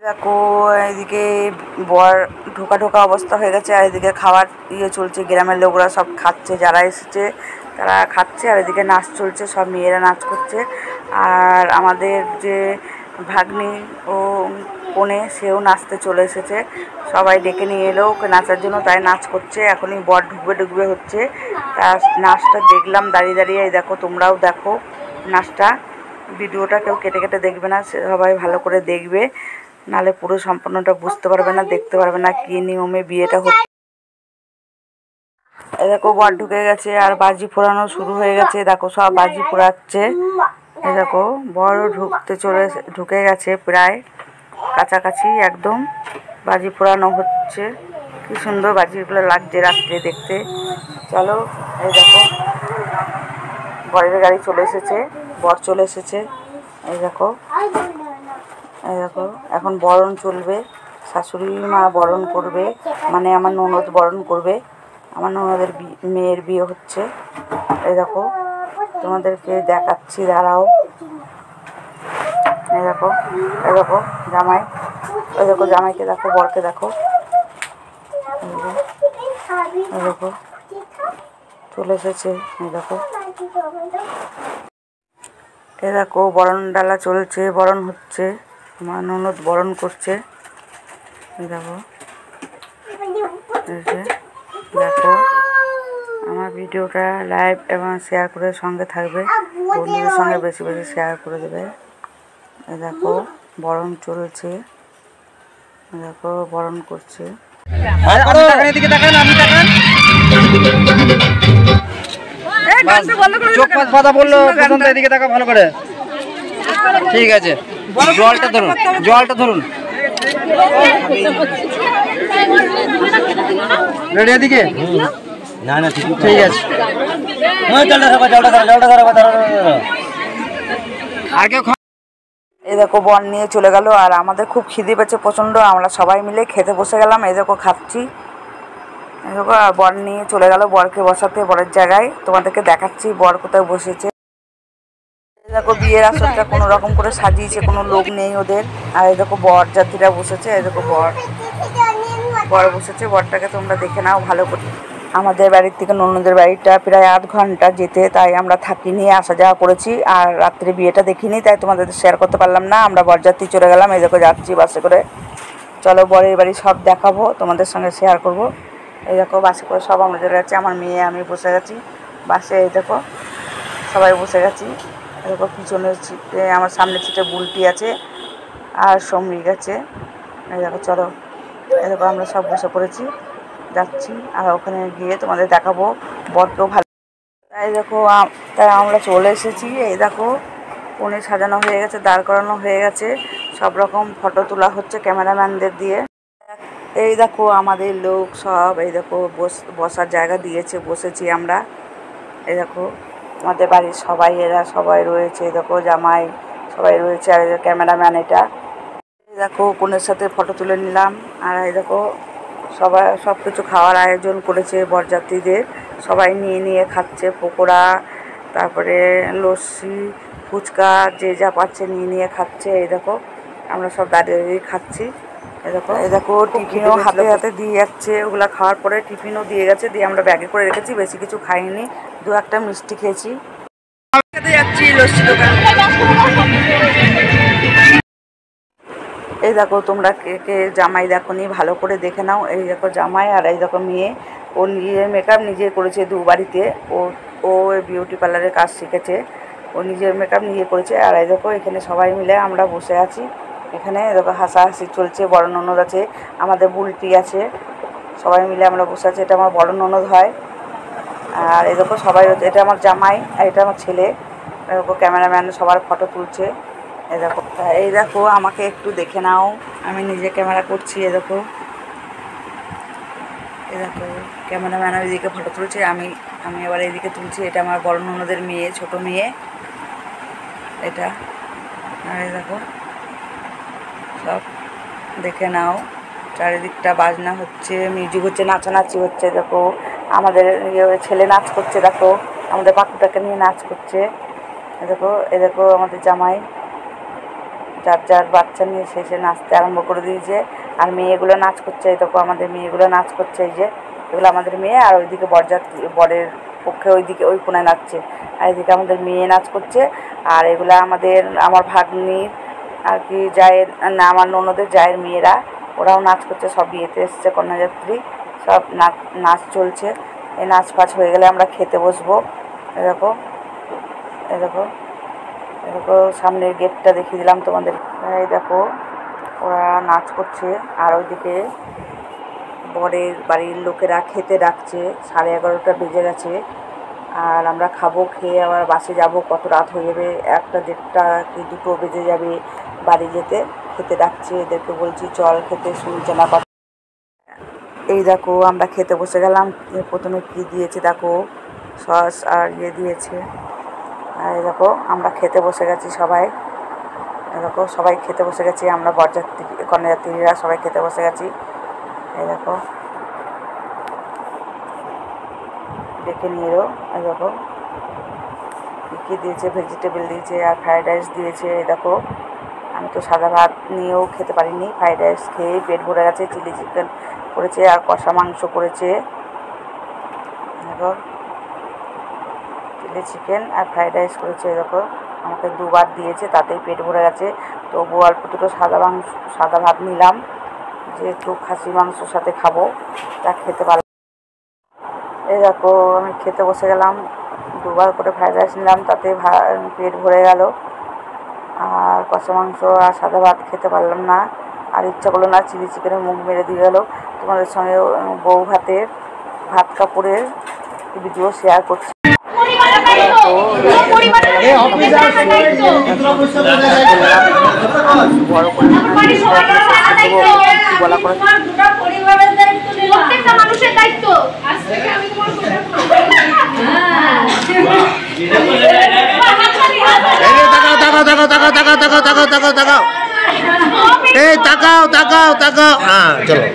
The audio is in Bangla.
দেখো এদিকে বর ঢোকা ঢোকা অবস্থা হয়ে গেছে, আর এদিকে খাবার চলছে। গ্রামের লোকরা সব খাচ্ছে, যারা এসেছে তারা খাচ্ছে, আর এদিকে নাচ চলছে, সব মেয়েরা নাচ করছে। আর আমাদের যে ভাগ্নি ও কনে সেও নাচতে চলে এসেছে, সবাই ডেকে নিয়ে এলো ওকে নাচার জন্য, তাই নাচ করছে। এখনই বর ঢুকবে হচ্ছে, তা নাচটা দেখলাম দাঁড়িয়ে দাঁড়িয়ে। দেখো তোমরাও দেখো নাচটা, ভিডিওটা কেউ কেটে কেটে দেখবে না, সবাই ভালো করে দেখবে, নালে পুরো সম্পূর্ণটা বুঝতে পারবে না, দেখতে পারবে না কী নিয়মে বিয়েটা হচ্ছে। দেখো বর ঢুকে গেছে আর বাজি ফোড়ানো শুরু হয়ে গেছে। দেখো সব বাজি ফোড়াচ্ছে। দেখো বর ঢুকে গেছে, প্রায় কাছাকাছি একদম বাজি ফোড়ানো হচ্ছে। কি সুন্দর বাজিগুলো লাগছে রাত্রে দেখতে। চলো এই দেখো বরের গাড়ি চলে এসেছে, বর চলে এসেছে। এই দেখো এখন বরণ চলবে, শাশুড়ি মা বরণ করবে, মানে আমার ননদ বরণ করবে। আমার ননদের মেয়ের বিয়ে হচ্ছে। এই দেখো তোমাদেরকে দেখাচ্ছি, দাঁড়াও। এই দেখো জামাই, এই দেখো জামাইকে দেখো, বরকে দেখো, এই দেখো চলে এসেছে। এই দেখো বরণ ডালা চলছে, বরণ হচ্ছে, আমার ননদ বরণ করছে। দেখো দেখো আমার ভিডিওটা লাইভ এবং শেয়ার করে সঙ্গে থাকবে, বন্ধুদের সঙ্গে বেশি বেশি শেয়ার করে দেবে। এই দেখো বরণ চলছে, দেখো বরণ করছে। চোখ পাতা বললো এদিকে দেখা ভালো করে, ঠিক আছে। জলটা ধরুন রেডি এদিকে, না না ঠিক আছে। এই দেখো বর নিয়ে চলে গেল, আর আমাদের খুব খিদে পেয়েছে প্রচণ্ড, আমরা সবাই মিলে খেতে বসে গেলাম। এই দেখো খাচ্ছি, এই দেখো। আর বর নিয়ে চলে গেল বরকে বসাতে বরের জায়গায়, তোমাদেরকে দেখাচ্ছি বর কোথায় বসেছে। দেখো বিয়ের আসরটা কোনো রকম করে সাজিয়েছে, কোনো লোক নেই ওদের। আর এই দেখো বর যাত্রীরা বসেছে, এই দেখো বর বসেছে, বরটাকে তোমরা দেখে নাও ভালো করে। আমাদের বাড়ির থেকে ননদের বাড়িটা প্রায় 8 ঘন্টা যেতে, তাই আমরা থাকিনি, আসা যাওয়া করেছি। আর রাত্রে বিয়েটা দেখিনি, তাই তোমাদের শেয়ার করতে পারলাম না। আমরা বরযাত্রী চলে গেলাম, এই দেখো যাচ্ছি বাসে করে। চলো বরের বাড়ি সব দেখাবো, তোমাদের সঙ্গে শেয়ার করব। এই দেখো বাসে করে সব আমরা চলে যাচ্ছি, আমার মেয়ে আমি বসে গেছি বাসে। এই দেখো সবাই বসে গেছি। এরকম পিছনের সিটে, আমার সামনের সিটে বুলটি আছে আর সমরিক আছে। এই দেখো চলো, এই দেখো আমরা সব বসে পড়েছি, যাচ্ছি। আর ওখানে গিয়ে তোমাদের দেখাবো বরকেও ভালো। তাই দেখো তাই আমরা চলে এসেছি। এই দেখো কনে সাজানো হয়ে গেছে, দাঁড় করানো হয়ে গেছে, সব রকম ফটো তোলা হচ্ছে ক্যামেরাম্যানদের দিয়ে। এই দেখো আমাদের লোক সব, এই দেখো বসার জায়গা দিয়েছে, বসেছি আমরা। এই দেখো আমাদের বাড়ির সবাই, এরা সবাই রয়েছে। এই দেখো জামাই সবাই রয়েছে, আর ক্যামেরাম্যান এটা। এই দেখো কনের সাথে ফটো তুলে নিলাম। আর এই দেখো সবাই সব কিছু খাওয়ার আয়োজন করেছে বরযাত্রীদের, সবাই নিয়ে নিয়ে খাচ্ছে। পকোড়া, তারপরে লস্যি, ফুচকা, যে যা পাচ্ছে নিয়ে নিয়ে খাচ্ছে। এই দেখো আমরা সব দাঁড়িয়ে দাঁড়িয়ে খাচ্ছি। এই দেখো টিফিনও হাতে হাতে দিয়ে যাচ্ছে, ওগুলো খাওয়ার পরে টিফিনও দিয়ে গেছে, দিয়ে আমরা ব্যাগে করে রেখেছি, বেশি কিছু খাইনি, 2-1টা মিষ্টি খেয়েছি। যাচ্ছি লস্যি দোকান। এই দেখো তোমরা কে কে জামাই দেখো নি ভালো করে দেখে নাও। এই দেখো জামাই, আর এই দেখো মেয়ে, ও নিজের মেকআপ নিজে করেছে বাড়িতে। ও বিউটি পার্লারের কাজ শিখেছে, ও নিজের মেকআপ নিজে করেছে। আর এই দেখো এখানে সবাই মিলে আমরা বসে আছি, এখানে দেখো হাসাহাসি চলছে। বড় ননদ আছে, আমাদের বুলটি আছে, সবাই মিলে আমরা বসে আছি। এটা আমার বড় ননদ হয়। আর এই দেখো সবাই, এটা আমার জামাই আর এটা আমার ছেলে। দেখো ক্যামেরাম্যান সবার ফটো তুলছে। এই দেখো আমাকে একটু দেখে নাও, আমি নিজে ক্যামেরা করছি। এই দেখো ক্যামেরাম্যান ওইদিকে ফটো তুলছে, আমি এবার এইদিকে তুলছি। এটা আমার বড় ননদের মেয়ে, ছোট মেয়ে এটা। আর এই দেখো সব দেখে নাও, চারিদিকটা বাজনা হচ্ছে, মিউজিক হচ্ছে, নাচানাচি হচ্ছে। দেখো আমাদের ছেলে নাচ করছে, দেখো আমাদের পাকুটাকে নিয়ে নাচ করছে। এই দেখো আমাদের জামাই, যার যার বাচ্চা নিয়ে শেষে নাচতে আরম্ভ করে দিয়েছে। আর মেয়েগুলো নাচ করছে, এই দেখো আমাদের মেয়েগুলো নাচ করছে। এই যে এগুলো আমাদের মেয়ে, আর ওইদিকে বরযাত্রী বরের পক্ষে ওইদিকে ওই কোনায় নাচছে, আর এদিকে আমাদের মেয়ে নাচ করছে। আর এগুলো আমার ভাগ্নির আর কি জায়ের না, আমার ননদের জায়ের মেয়েরা, ওরাও নাচ করছে। সব বিয়েতে এসছে কন্যাযাত্রী, সব নাচ চলছে। এই নাচ ফাচ হয়ে গেলে আমরা খেতে বসবো। এরকম এরকম এরকম সামনের গেটটা দেখিয়ে দিলাম তোমাদের। এই দেখো ওরা নাচ করছে, আর ওইদিকে বরের বাড়ির লোকেরা খেতে ডাকছে। 11:30 বেজে গেছে, আর আমরা খাবো, খেয়ে আবার বাসে যাব। কত রাত হয়ে যাবে, 1টা 1:30 কি 2টো বেজে যাবে বাড়ি যেতে। খেতে ডাকছে, এদেরকে বলছি চল খেতে, শুনছে না কথা। এই দেখো আমরা খেতে বসে গেলাম। প্রথমে কি দিয়েছে দেখো, সস আর ইয়ে দিয়েছে। আর এই দেখো আমরা খেতে বসে গেছি সবাই। দেখো সবাই খেতে বসে গেছি, আমরা বরযাত্রী কন্যাযাত্রীরা সবাই খেতে বসে গেছি। এই দেখো ডেকে নিয়ে এলো। এই দেখো কী দিয়েছে, ভেজিটেবল দিয়েছে আর ফ্রাইড রাইস দিয়েছে। এই দেখো আমি তো সাদা ভাত নিয়েও খেতে পারিনি, ফ্রাইড রাইস খেয়ে পেট ভরে গেছে। চিলি চিকেন করেছে আর কষা মাংস করেছে। দেখো চিলি চিকেন আর ফ্রাইড রাইস করেছে। দেখো আমাকে 2বার দিয়েছে, তাতেই পেট ভরে গেছে। তবু অল্প দুটো সাদা ভাত নিলাম, যে একটু খাসি মাংসর সাথে খাবো, তা খেতে পারলাম। এই দেখো আমি খেতে বসে গেলাম, 2বার করে ফ্রাইড রাইস নিলাম, তাতে পেট ভরে গেল। আর কষা মাংস আর সাদা ভাত খেতে পারলাম না, আর ইচ্ছা করলো না। চিলি চিকেনের মুখ মেরে দিয়ে গেল। তোমাদের সঙ্গে বউ ভাতের ভাত কাপড়ের ভিডিও শেয়ার করছি। বড় করে বলা করে তাকাও। হ্যাঁ চলো।